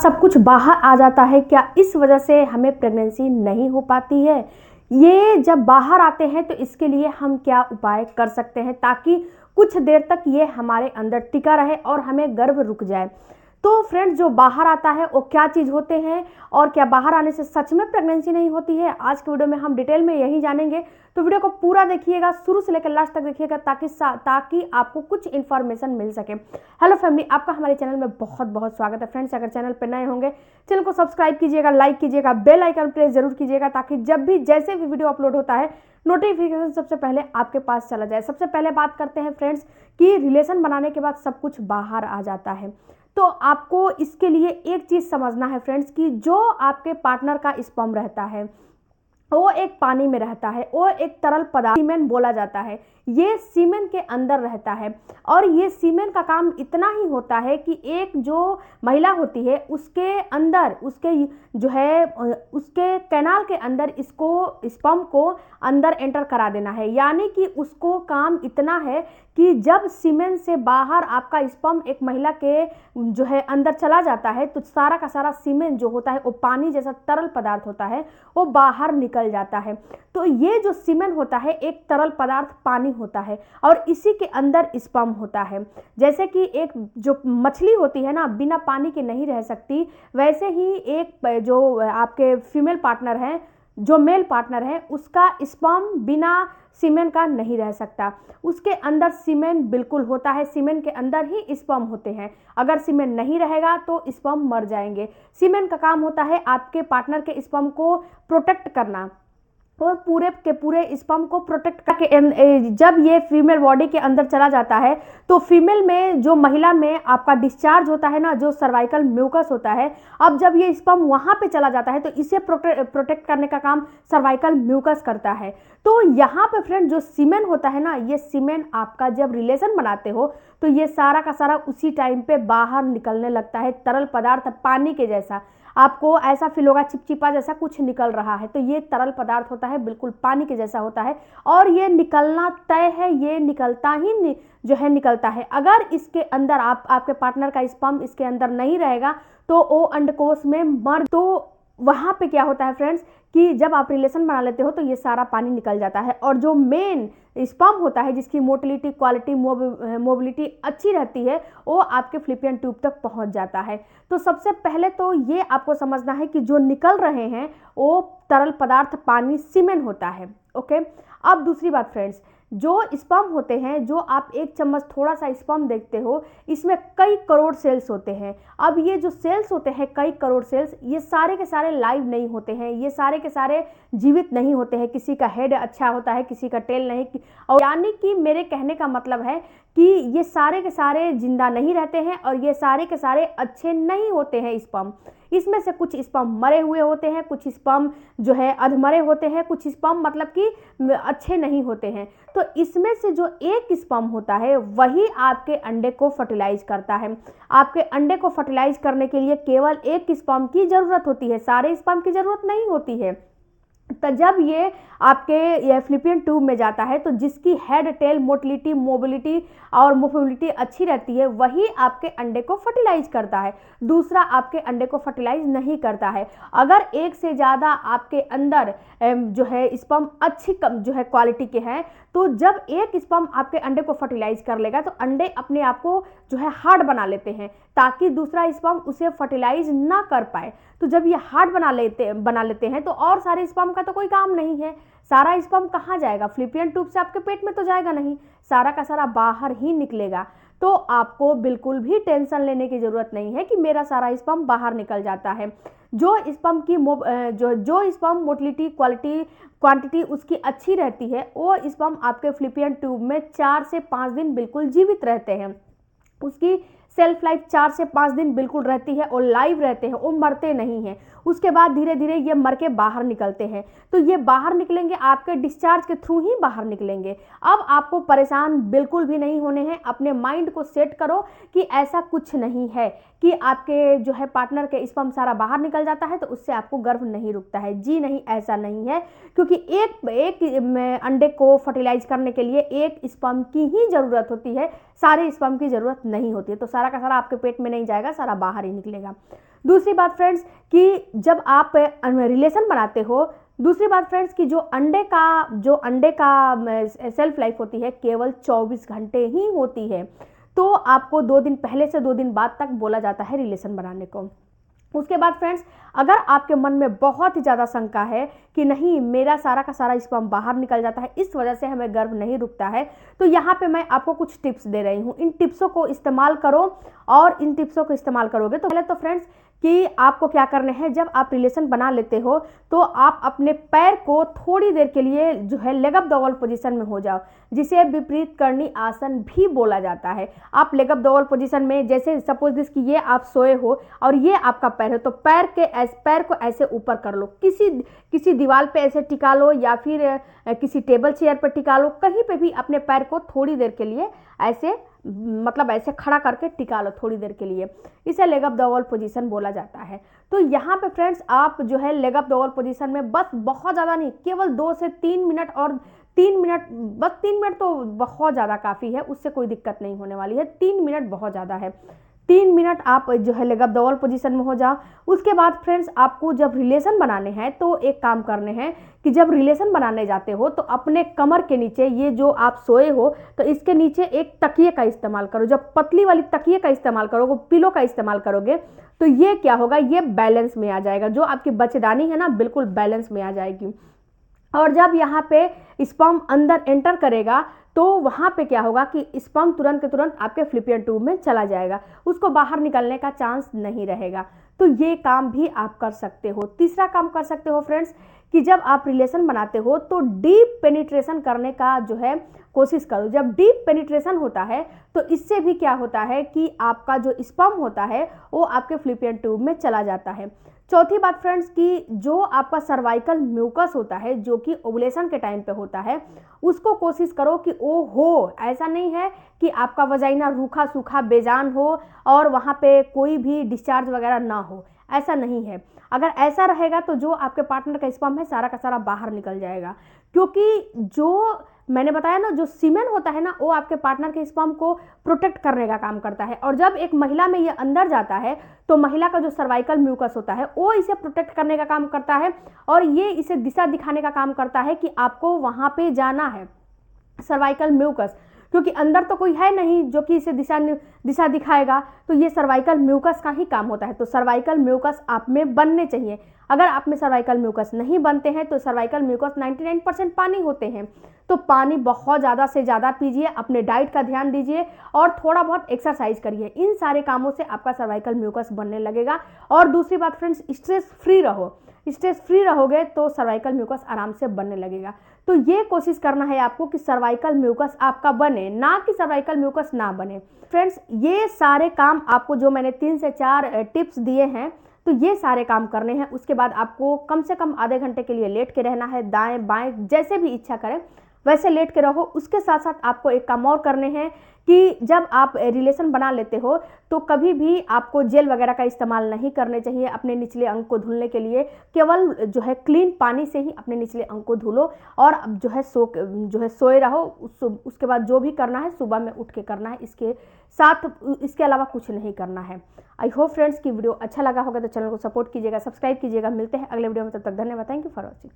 सब कुछ बाहर आ जाता है, क्या इस वजह से हमें प्रेगनेंसी नहीं हो पाती है? ये जब बाहर आते हैं तो इसके लिए हम क्या उपाय कर सकते हैं ताकि कुछ देर तक ये हमारे अंदर टिका रहे और हमें गर्भ रुक जाए। तो फ्रेंड्स, जो बाहर आता है वो क्या चीज़ होते हैं और क्या बाहर आने से सच में प्रेगनेंसी नहीं होती है, आज के वीडियो में हम डिटेल में यही जानेंगे। तो वीडियो को पूरा देखिएगा, शुरू से लेकर लास्ट तक देखिएगा ताकि आपको कुछ इन्फॉर्मेशन मिल सके। हेलो फैमिली, आपका हमारे चैनल में बहुत बहुत स्वागत है। फ्रेंड्स, अगर चैनल पर नए होंगे चैनल को सब्सक्राइब कीजिएगा, लाइक कीजिएगा, बेल आइकन प्रेस जरूर कीजिएगा ताकि जब भी जैसे भी वीडियो अपलोड होता है नोटिफिकेशन सबसे पहले आपके पास चला जाए। सबसे पहले बात करते हैं फ्रेंड्स कि रिलेशन बनाने के बाद सब कुछ बाहर आ जाता है। तो आपको इसके लिए एक चीज़ समझना है फ्रेंड्स कि जो आपके पार्टनर का स्पर्म रहता है वो एक पानी में रहता है, वो एक तरल पदार्थ सीमेन बोला जाता है। ये सीमेन के अंदर रहता है और ये सीमेन का काम इतना ही होता है कि एक जो महिला होती है उसके अंदर उसके जो है उसके कैनाल के अंदर इसको स्पर्म को अंदर एंटर करा देना है। यानी कि उसको काम इतना है कि जब सीमेन से बाहर आपका स्पर्म एक महिला के जो है अंदर चला जाता है तो सारा का सारा सीमेन जो होता है वो पानी जैसा तरल पदार्थ होता है, वो बाहर निकल जाता है। तो ये जो सीमेन होता है एक तरल पदार्थ पानी होता है और इसी के अंदर स्पर्म होता है। जैसे कि एक जो मछली होती है ना, बिना पानी के नहीं रह सकती, वैसे ही एक जो आपके फीमेल पार्टनर हैं, जो मेल पार्टनर है, उसका स्पर्म बिना सीमेन का नहीं रह सकता। उसके अंदर सीमेन बिल्कुल होता है, सीमेन के अंदर ही स्पर्म होते हैं। अगर सीमेन नहीं रहेगा तो स्पर्म मर जाएंगे। सीमेन का काम होता है आपके पार्टनर के स्पर्म को प्रोटेक्ट करना और पूरे के पूरे स्पर्म को प्रोटेक्ट करके जब ये फीमेल बॉडी के अंदर चला जाता है तो फीमेल में जो महिला में आपका डिस्चार्ज होता है ना, जो सर्वाइकल म्यूकस होता है, अब जब ये स्पर्म वहां पे चला जाता है तो इसे प्रोटेक्ट करने का काम सर्वाइकल म्यूकस करता है। तो यहाँ पे फ्रेंड जो सीमेन होता है ना, ये सीमेन आपका जब रिलेशन बनाते हो तो ये सारा का सारा उसी टाइम पे बाहर निकलने लगता है, तरल पदार्थ पानी के जैसा। आपको ऐसा फील होगा चिपचिपा जैसा कुछ निकल रहा है, तो ये तरल पदार्थ होता है, बिल्कुल पानी के जैसा होता है और ये निकलना तय है, ये निकलता ही जो है निकलता है। अगर इसके अंदर आपके पार्टनर का स्पर्म इसके अंदर नहीं रहेगा तो वो अंडकोश में मर, तो वहाँ पे क्या होता है फ्रेंड्स कि जब आप रिलेशन बना लेते हो तो ये सारा पानी निकल जाता है और जो मेन स्पर्म होता है जिसकी मोटिलिटी, क्वालिटी, मोबिलिटी अच्छी रहती है, वो आपके फ्लिपियन ट्यूब तक पहुंच जाता है। तो सबसे पहले तो ये आपको समझना है कि जो निकल रहे हैं वो तरल पदार्थ पानी सीमेन होता है। ओके, अब दूसरी बात फ्रेंड्स, जो स्पर्म होते हैं, जो आप एक चम्मच थोड़ा सा स्पर्म देखते हो, इसमें कई करोड़ सेल्स होते हैं। अब ये जो सेल्स होते हैं कई करोड़ सेल्स, ये सारे के सारे लाइव नहीं होते हैं, ये सारे के सारे जीवित नहीं होते हैं। किसी का हेड अच्छा होता है, किसी का टेल नहीं। और यानी कि मेरे कहने का मतलब है कि ये सारे के सारे जिंदा नहीं रहते हैं और ये सारे के सारे अच्छे नहीं होते हैं स्पर्म। इसमें से कुछ स्पर्म मरे हुए होते हैं, कुछ स्पर्म जो है अधमरे होते हैं, कुछ स्पर्म मतलब कि अच्छे नहीं होते हैं। तो इसमें से जो एक स्पर्म होता है वही आपके अंडे को फर्टिलाइज करता है। आपके अंडे को फर्टिलाइज करने के लिए केवल एक स्पर्म की जरूरत होती है, सारे स्पर्म की जरूरत नहीं होती है। तो जब ये आपके फ्लिपियन ट्यूब में जाता है तो जिसकी हेड, टेल, मोटिलिटी, मोबिलिटी और मूवेबिलिटी अच्छी रहती है वही आपके अंडे को फर्टिलाइज करता है, दूसरा आपके अंडे को फर्टिलाइज नहीं करता है। अगर एक से ज़्यादा आपके अंदर जो है स्पर्म अच्छी जो है क्वालिटी के हैं तो जब एक स्पर्म आपके अंडे को फर्टिलाइज कर लेगा तो अंडे अपने आप को जो है हार्ड बना लेते हैं ताकि दूसरा स्पर्म उसे फर्टिलाइज ना कर पाए। तो जब ये हार्ड बना लेते हैं तो और सारे स्पर्म का तो कोई काम नहीं है। सारा स्पर्म कहाँ जाएगा? फ्लिपियन ट्यूब से आपके पेट में तो जाएगा नहीं, सारा का सारा बाहर ही निकलेगा। तो आपको बिल्कुल भी टेंशन लेने की जरूरत नहीं है कि मेरा सारा स्पर्म बाहर निकल जाता है। जो स्पर्म की जो स्पर्म मोटिलिटी, क्वांटिटी उसकी अच्छी रहती है, वो स्पर्म आपके फ्लिपियन ट्यूब में 4 से 5 दिन बिल्कुल जीवित रहते हैं। उसकी सेल्फ लाइफ 4 से 5 दिन बिल्कुल रहती है और लाइव रहते हैं, वो मरते नहीं हैं। उसके बाद धीरे धीरे ये मर के बाहर निकलते हैं। तो ये बाहर निकलेंगे आपके डिस्चार्ज के थ्रू ही बाहर निकलेंगे। अब आपको परेशान बिल्कुल भी नहीं होने हैं, अपने माइंड को सेट करो कि ऐसा कुछ नहीं है कि आपके जो है पार्टनर के स्पर्म सारा बाहर निकल जाता है तो उससे आपको गर्भ नहीं रुकता है। जी नहीं, ऐसा नहीं है, क्योंकि एक अंडे को फर्टिलाइज करने के लिए एक स्पर्म की ही ज़रूरत होती है, सारे स्पर्म की ज़रूरत नहीं होती है। तो सारा का सारा आपके पेट में नहीं जाएगा, सारा बाहर ही निकलेगा। दूसरी बात फ्रेंड्स कि जब आप रिलेशन बनाते हो, दूसरी बात फ्रेंड्स कि जो अंडे का सेल्फ लाइफ होती है केवल 24 घंटे ही होती है। तो आपको 2 दिन पहले से 2 दिन बाद तक बोला जाता है रिलेशन बनाने को। उसके बाद फ्रेंड्स, अगर आपके मन में बहुत ही ज़्यादा शंका है कि नहीं मेरा सारा का सारा स्पर्म बाहर निकल जाता है, इस वजह से हमें गर्भ नहीं रुकता है, तो यहाँ पे मैं आपको कुछ टिप्स दे रही हूँ। इन टिप्सों को इस्तेमाल करो, और इन टिप्सों को इस्तेमाल करोगे तो पहले तो फ्रेंड्स कि आपको क्या करना है, जब आप रिलेशन बना लेते हो तो आप अपने पैर को थोड़ी देर के लिए जो है leg up the wall position में हो जाओ, जिसे विपरीत करणी आसन भी बोला जाता है। आप leg up the wall position में, जैसे सपोज दिस कि ये आप सोए हो और ये आपका पैर है, तो पैर को ऐसे ऊपर कर लो, किसी दीवार पे ऐसे टिका लो, या फिर किसी टेबल चेयर पर टिका लो, कहीं पे भी अपने पैर को थोड़ी देर के लिए ऐसे मतलब ऐसे खड़ा करके टिका लो थोड़ी देर के लिए, इसे leg up the wall position बोला जाता है। तो यहाँ पे फ्रेंड्स आप जो है leg up the wall position में बस बहुत ज़्यादा नहीं, केवल 2 से 3 मिनट, और 3 मिनट, बस 3 मिनट तो बहुत ज़्यादा काफ़ी है, उससे कोई दिक्कत नहीं होने वाली है। 3 मिनट बहुत ज़्यादा है। 3 मिनट आप जो है leg up the wall position में हो जाओ। उसके बाद फ्रेंड्स आपको जब रिलेशन बनाने हैं तो एक काम करने हैं कि जब रिलेशन बनाने जाते हो तो अपने कमर के नीचे, ये जो आप सोए हो तो इसके नीचे एक तकिए का इस्तेमाल करो। जब पतली वाली तकिए का इस्तेमाल करोगे, पिलो का इस्तेमाल करोगे, तो ये क्या होगा, ये बैलेंस में आ जाएगा। जो आपकी बच्चेदानी है ना, बिल्कुल बैलेंस में आ जाएगी। और जब यहाँ पे स्पर्म अंदर एंटर करेगा तो वहाँ पे क्या होगा कि स्पर्म तुरंत के तुरंत आपके फ्लिपियन ट्यूब में चला जाएगा, उसको बाहर निकलने का चांस नहीं रहेगा। तो ये काम भी आप कर सकते हो। तीसरा काम कर सकते हो फ्रेंड्स कि जब आप रिलेशन बनाते हो तो डीप पेनिट्रेशन करने का जो है कोशिश करो। जब डीप पेनिट्रेशन होता है तो इससे भी क्या होता है कि आपका जो स्पर्म होता है वो आपके फ्लिपियन ट्यूब में चला जाता है। चौथी बात फ्रेंड्स कि जो आपका सर्वाइकल म्यूकस होता है, जो कि ओवुलेशन के टाइम पे होता है, उसको कोशिश करो कि ओ हो। ऐसा नहीं है कि आपका वजाइना रूखा सूखा बेजान हो और वहाँ पे कोई भी डिस्चार्ज वगैरह ना हो, ऐसा नहीं है। अगर ऐसा रहेगा तो जो आपके पार्टनर का स्पर्म है सारा का सारा बाहर निकल जाएगा, क्योंकि जो मैंने बताया ना, जो सीमेन होता है ना, वो आपके पार्टनर के स्पर्म को प्रोटेक्ट करने का काम करता है। और जब एक महिला में ये अंदर जाता है तो महिला का जो सर्वाइकल म्यूकस होता है वो इसे प्रोटेक्ट करने का काम करता है, और ये इसे दिशा दिखाने का काम करता है कि आपको वहाँ पे जाना है। सर्वाइकल म्यूकस, क्योंकि अंदर तो कोई है नहीं जो कि इसे दिशा दिखाएगा, तो ये सर्वाइकल म्यूकस का ही काम होता है। तो सर्वाइकल म्यूकस आप में बनने चाहिए। अगर आप में सर्वाइकल म्यूकस नहीं बनते हैं तो सर्वाइकल म्यूकस 99% पानी होते हैं, तो पानी बहुत ज़्यादा से ज़्यादा पीजिए, अपने डाइट का ध्यान दीजिए और थोड़ा बहुत एक्सरसाइज करिए। इन सारे कामों से आपका सर्वाइकल म्यूकस बनने लगेगा। और दूसरी बात फ्रेंड्स, स्ट्रेस फ्री रहो। स्ट्रेस फ्री रहोगे तो सर्वाइकल म्यूकस आराम से बनने लगेगा। तो ये कोशिश करना है आपको कि सर्वाइकल म्यूकस आपका बने, ना कि सर्वाइकल म्यूकस ना बने। फ्रेंड्स, ये सारे काम आपको जो मैंने 3 से 4 टिप्स दिए हैं, तो ये सारे काम करने हैं। उसके बाद आपको कम से कम आधे घंटे के लिए लेट के रहना है, दाएं बाएं जैसे भी इच्छा करें वैसे लेट के रहो। उसके साथ साथ आपको एक काम और करने हैं कि जब आप रिलेशन बना लेते हो तो कभी भी आपको जेल वगैरह का इस्तेमाल नहीं करने चाहिए अपने निचले अंग को धुलने के लिए। केवल जो है क्लीन पानी से ही अपने निचले अंग को धुलो और जो है सोए रहो। उसके बाद जो भी करना है सुबह में उठ के करना है, इसके अलावा कुछ नहीं करना है। आई होप फ्रेंड्स की वीडियो अच्छा लगा होगा तो चैनल को सपोर्ट कीजिएगा, सब्सक्राइब कीजिएगा। मिलते हैं अगले वीडियो में, तब तक धन्यवाद। Thank you for watching.